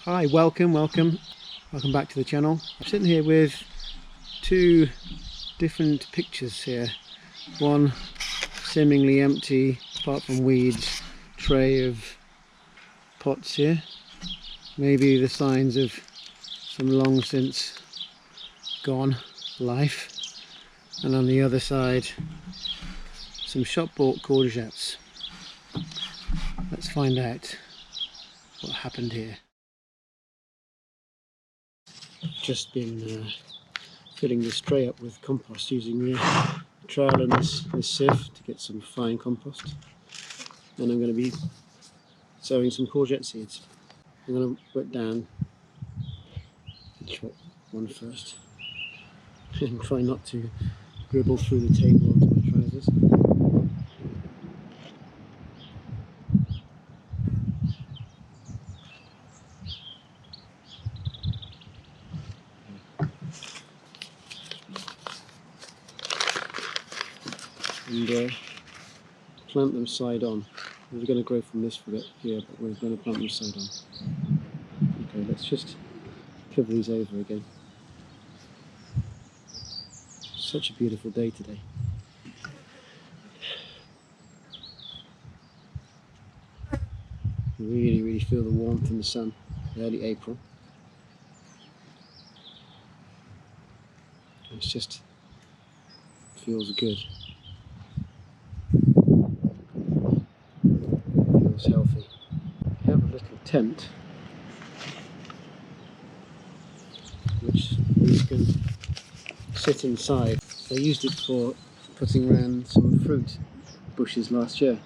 Hi, welcome back to the channel. I'm sitting here with two different pictures here. One seemingly empty, apart from weeds, tray of pots here. Maybe the signs of some long since gone life. And on the other side, some shop bought courgettes. Let's find out what happened here. Just been filling this tray up with compost using the trowel and this sieve to get some fine compost. And I'm going to be sowing some courgette seeds. I'm going to put down one first and try not to dribble through the table onto my trousers. And plant them side on. We're going to grow from this for a bit here, but we're going to plant them side on. Okay, let's just cover these over again. Such a beautiful day today. You really feel the warmth in the sun, early April. It just feels good. Feels healthy. We have a little tent which these can sit inside. I used it for putting around some fruit bushes last year,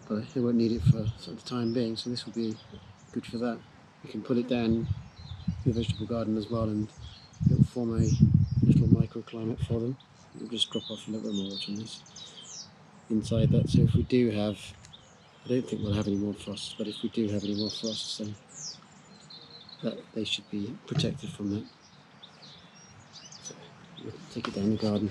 but I won't need it for the time being, so this will be good for that. You can put it down in the vegetable garden as well, and it will form a little microclimate for them. It will just drop off a little bit more water on this inside that, so if we do have, I don't think we'll have any more frosts, but if we do have any more frosts, then that they should be protected from that. So we'll take it down the garden.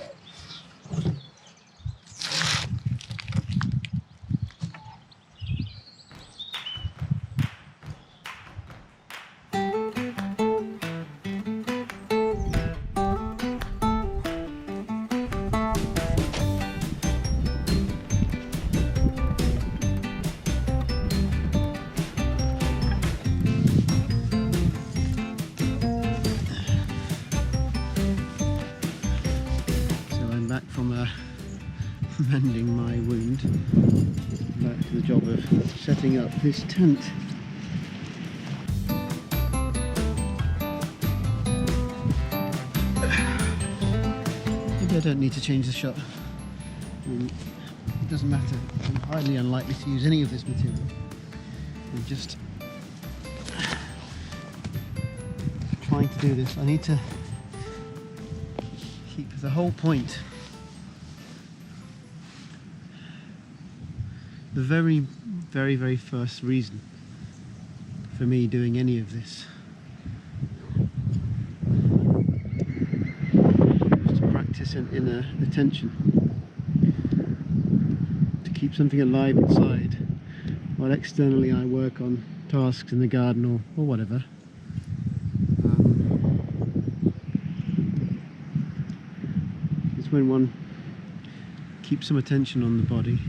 From mending my wound, back to the job of setting up this tent. Maybe I don't need to change the shot. It doesn't matter. I'm highly unlikely to use any of this material. I'm just trying to do this. I need to keep the whole point. The very first reason for me doing any of this was to practice an inner attention, to keep something alive inside, while externally I work on tasks in the garden or whatever. It's when one keeps some attention on the body.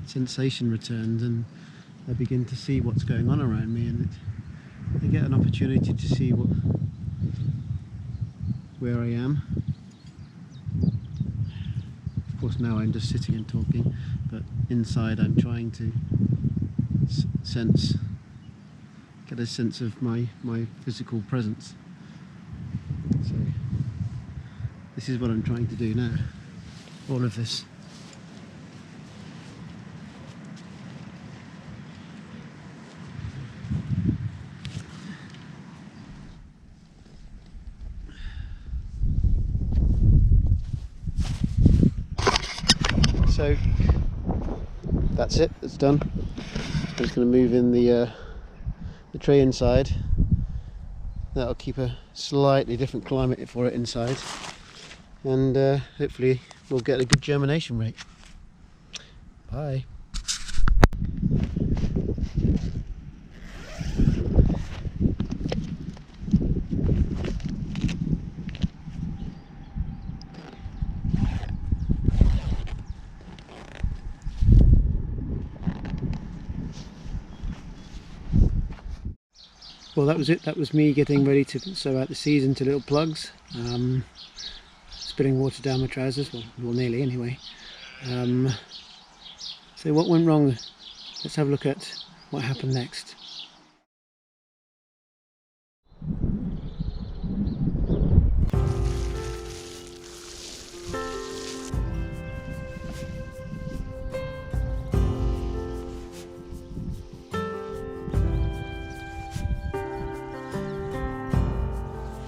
Sensation returns, and I begin to see what's going on around me, and I get an opportunity to see where I am. Of course now I'm just sitting and talking, but inside I'm trying to get a sense of my physical presence. So this is what I'm trying to do now, all of this. So that's it, it's done. I'm just going to move in the tray inside. That'll keep a slightly different climate for it inside. and hopefully we'll get a good germination rate. Bye. Well, that was it. That was me getting ready to sow out the seeds into little plugs. Spilling water down my trousers, well nearly anyway. So what went wrong? Let's have a look at what happened next.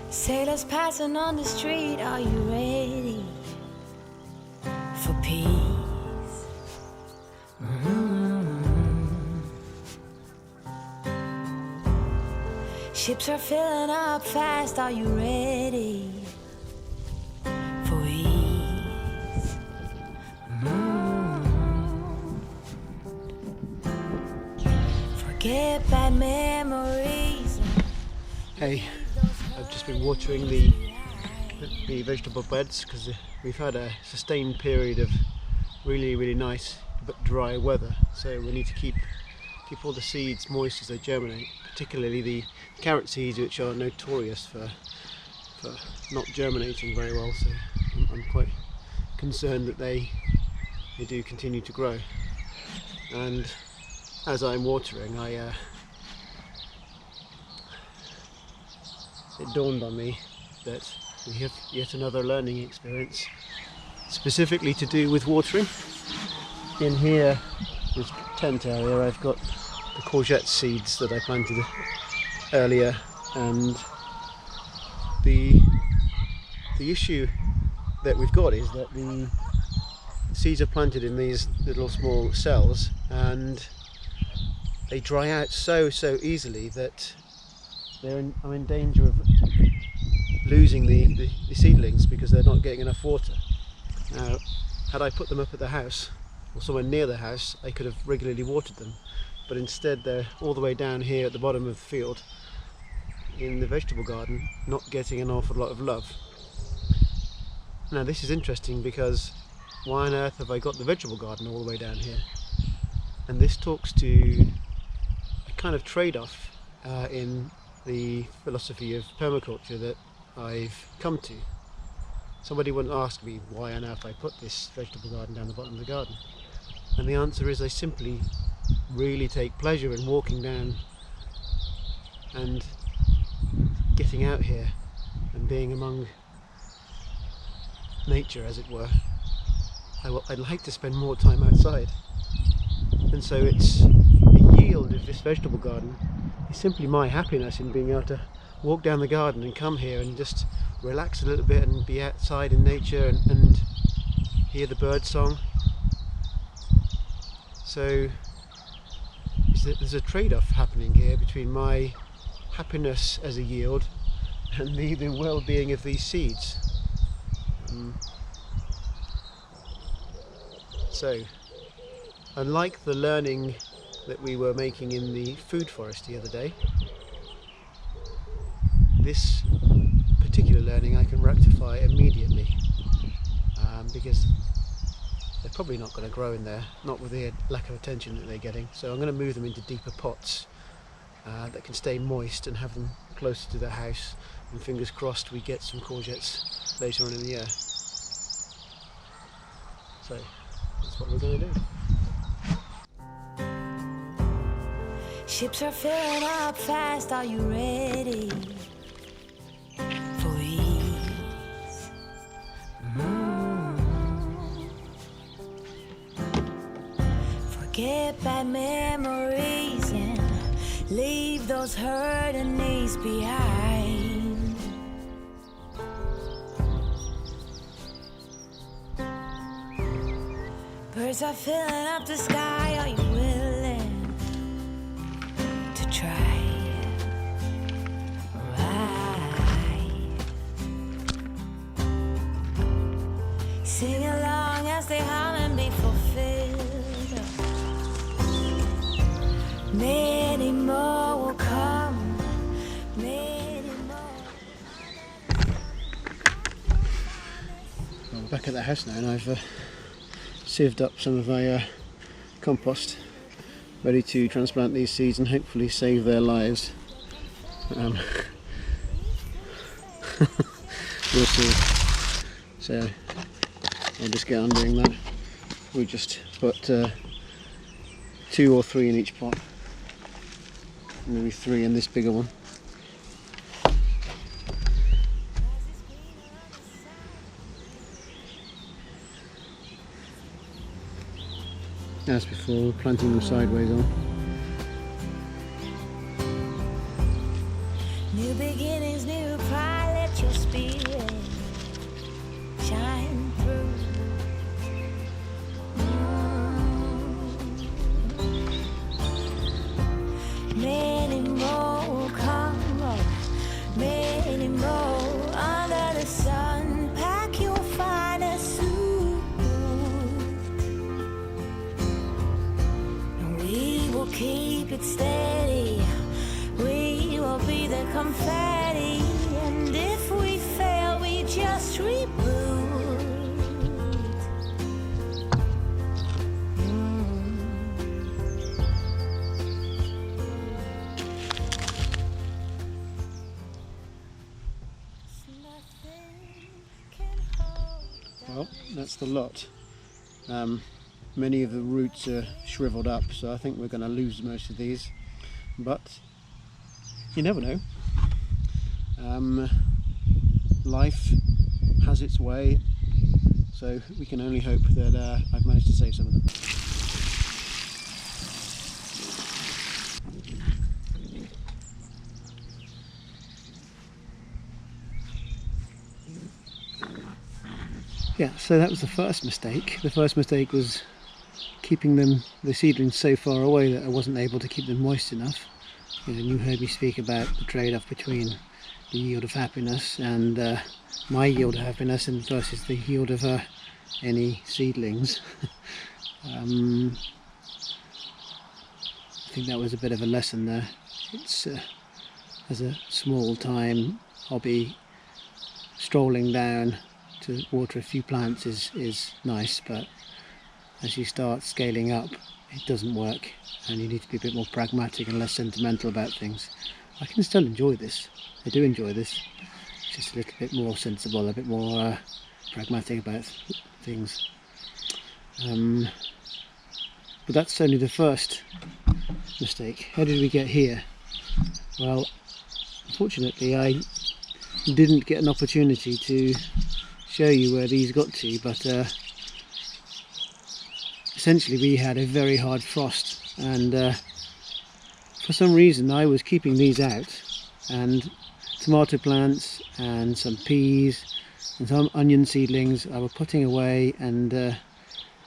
Sailors passing on the street, are you ready for peace? Ships are filling up fast, are you ready for ease? Forget bad memories. Hey, I've just been watering the vegetable beds because we've had a sustained period of really nice but dry weather, so we need to keep all the seeds moist as they germinate, particularly the carrot seeds, which are notorious for not germinating very well, so I'm quite concerned that they do continue to grow. And as I'm watering, it dawned on me that we have yet another learning experience specifically to do with watering. In here, this tent area, I've got the courgette seeds that I planted earlier, and the issue that we've got is that the seeds are planted in these little small cells and they dry out so easily that I'm in danger of losing the seedlings because they're not getting enough water. Now, had I put them up at the house or somewhere near the house, I could have regularly watered them, but instead they're all the way down here at the bottom of the field in the vegetable garden, not getting an awful lot of love. Now this is interesting because why on earth have I got the vegetable garden all the way down here? And this talks to a kind of trade-off in the philosophy of permaculture that I've come to. Somebody wouldn't ask me why on earth I put this vegetable garden down the bottom of the garden, and the answer is I simply really take pleasure in walking down and getting out here and being among nature, as it were. I'd like to spend more time outside, and so it's the yield of this vegetable garden is simply my happiness in being able to walk down the garden and come here and just relax a little bit and be outside in nature and hear the bird song. So there's a trade-off happening here between my happiness as a yield and the well-being of these seeds. So, unlike the learning that we were making in the food forest the other day, this particular learning I can rectify immediately, because they're probably not going to grow in there, not with the lack of attention that they're getting. So I'm going to move them into deeper pots that can stay moist and have them closer to the house, and fingers crossed we get some courgettes later on in the year. So that's what we're going to do. Ships are filling up fast, are you ready for ease? Forget bad memories and leave those hurting knees behind. Birds are filling up the sky, are you willing to try? Right. as they hum and be fulfilled. Many more will come, many more. Well, we're back at the house now, and I've sieved up some of my compost, ready to transplant these seeds and hopefully save their lives. We'll see. So I'll just get on doing that. We just put 2 or 3 in each pot, maybe 3 in this bigger one. As before, we're planting them sideways on. New beginnings, new pride, let your spirit shine through. Many more will come, many more under the sun. Pack your finest suit, and we will keep it steady. We will be the confetti, and if we fail, we just reboot. Well, that's the lot. Many of the roots are shriveled up, so I think we're going to lose most of these, but you never know. Life has its way, so we can only hope that I've managed to save some of them. Yeah, so that was the first mistake. The first mistake was keeping the seedlings so far away that I wasn't able to keep them moist enough. You heard me speak about the trade-off between the yield of happiness and my yield of happiness and versus the yield of any seedlings. I think that was a bit of a lesson there. It's as a small-time hobby, strolling down to water a few plants is nice, but as you start scaling up, it doesn't work, and you need to be a bit more pragmatic and less sentimental about things. I can still enjoy this. I do enjoy this. It's just a little bit more sensible, a bit more pragmatic about things. But that's only the first mistake. How did we get here? Well, unfortunately I didn't get an opportunity to show you where these got to, but essentially we had a very hard frost, and for some reason I was keeping these out, and tomato plants and some peas and some onion seedlings I were putting away and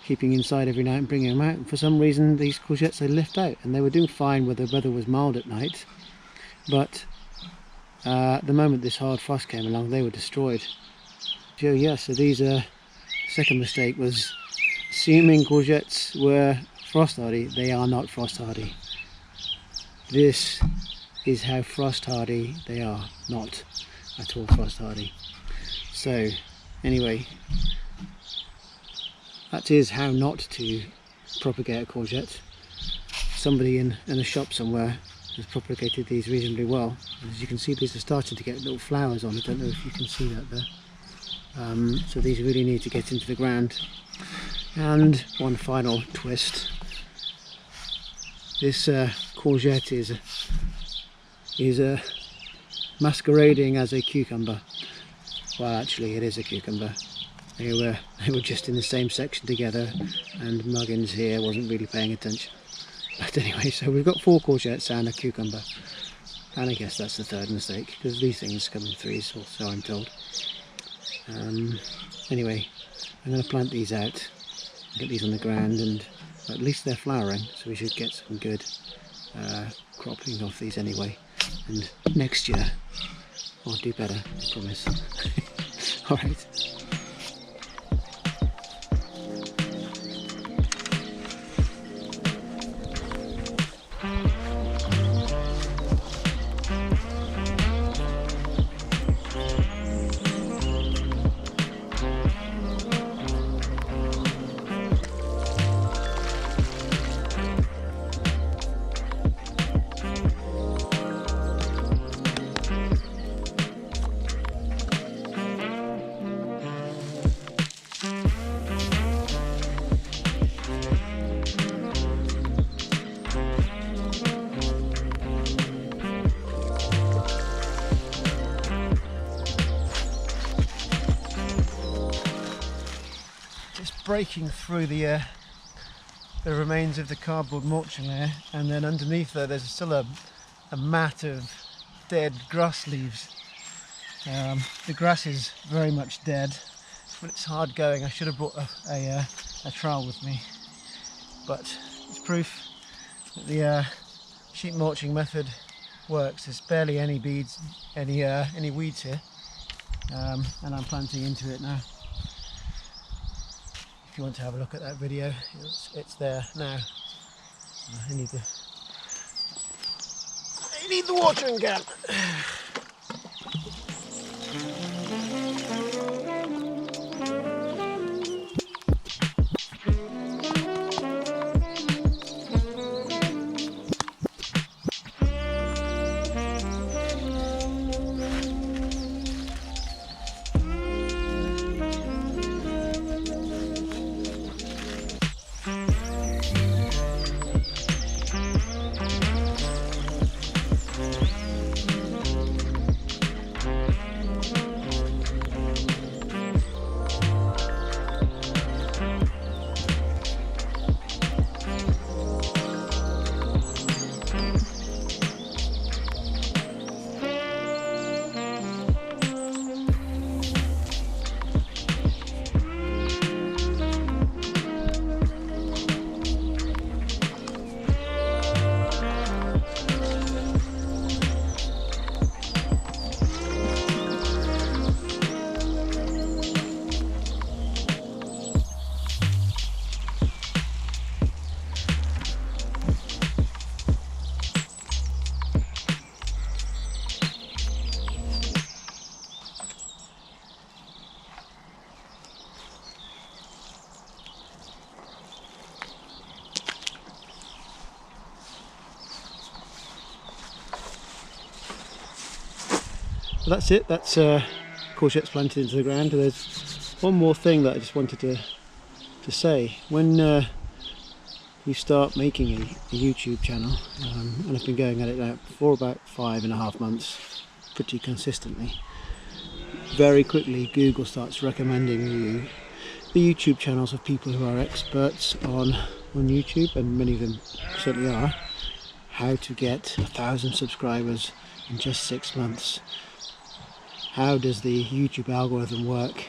keeping inside every night and bringing them out, and for some reason these courgettes I left out, and they were doing fine where the weather was mild at night, but the moment this hard frost came along they were destroyed. So yeah, so these second mistake was assuming courgettes were frost hardy. They are not frost hardy. This is how frost hardy they are, not at all frost hardy. So anyway, that is how not to propagate a courgette. Somebody in a shop somewhere has propagated these reasonably well. As you can see, these are starting to get little flowers on. I don't know if you can see that there. So these really need to get into the ground. And one final twist. This courgette is masquerading as a cucumber. Well, actually it is a cucumber. They were just in the same section together, and Muggins here wasn't really paying attention. But anyway, so we've got 4 courgettes and a cucumber. And I guess that's the third mistake, because these things come in threes, or so I'm told. Anyway, I'm going to plant these out, get these on the ground, and at least they're flowering, so we should get some good cropping off these anyway. And next year I'll do better, I promise. Alright. just breaking through the remains of the cardboard mulching there, and then underneath there there's still a mat of dead grass leaves. The grass is very much dead, but it's hard going. I should have brought a trowel with me, but it's proof that the sheep mulching method works. There's barely any weeds here, and I'm planting into it now. If you want to have a look at that video, it's there now. I need the watering can. That's it, that's courgettes planted into the ground. There's one more thing that I just wanted to say. When you start making a YouTube channel, and I've been going at it now for about 5.5 months, pretty consistently, very quickly Google starts recommending you the YouTube channels of people who are experts on YouTube, and many of them certainly are, how to get 1,000 subscribers in just 6 months. How does the YouTube algorithm work,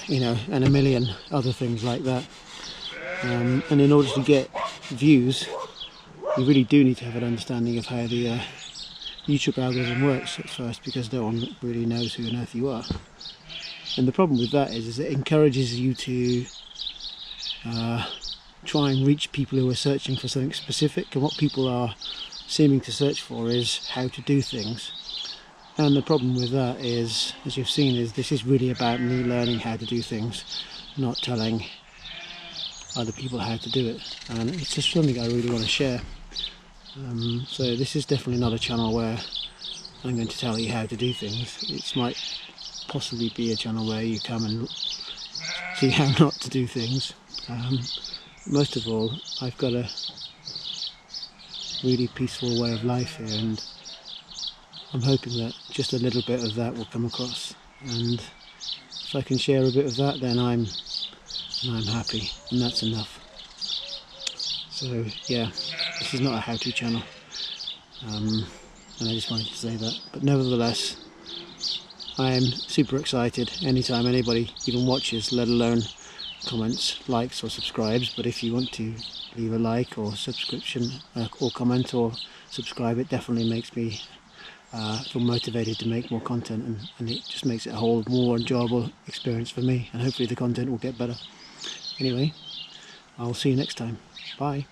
and a million other things like that. And in order to get views, you really do need to have an understanding of how the YouTube algorithm works at first, because no one really knows who on earth you are. And the problem with that is it encourages you to try and reach people who are searching for something specific, and what people are seeming to search for is how to do things. And the problem with that is, as you've seen, is this is really about me learning how to do things, not telling other people how to do it. And it's just something I really want to share. So this is definitely not a channel where I'm going to tell you how to do things. It might possibly be a channel where you come and see how not to do things. Most of all, I've got a really peaceful way of life here, and I'm hoping that just a little bit of that will come across, and if I can share a bit of that, then I'm happy, and that's enough. So yeah, this is not a how-to channel, and I just wanted to say that. But nevertheless, I am super excited anytime anybody even watches, let alone comments, likes or subscribes. But if you want to leave a like or subscription or comment or subscribe, it definitely makes me feel motivated to make more content, and it just makes it a whole more enjoyable experience for me, and hopefully the content will get better. Anyway, I'll see you next time. Bye.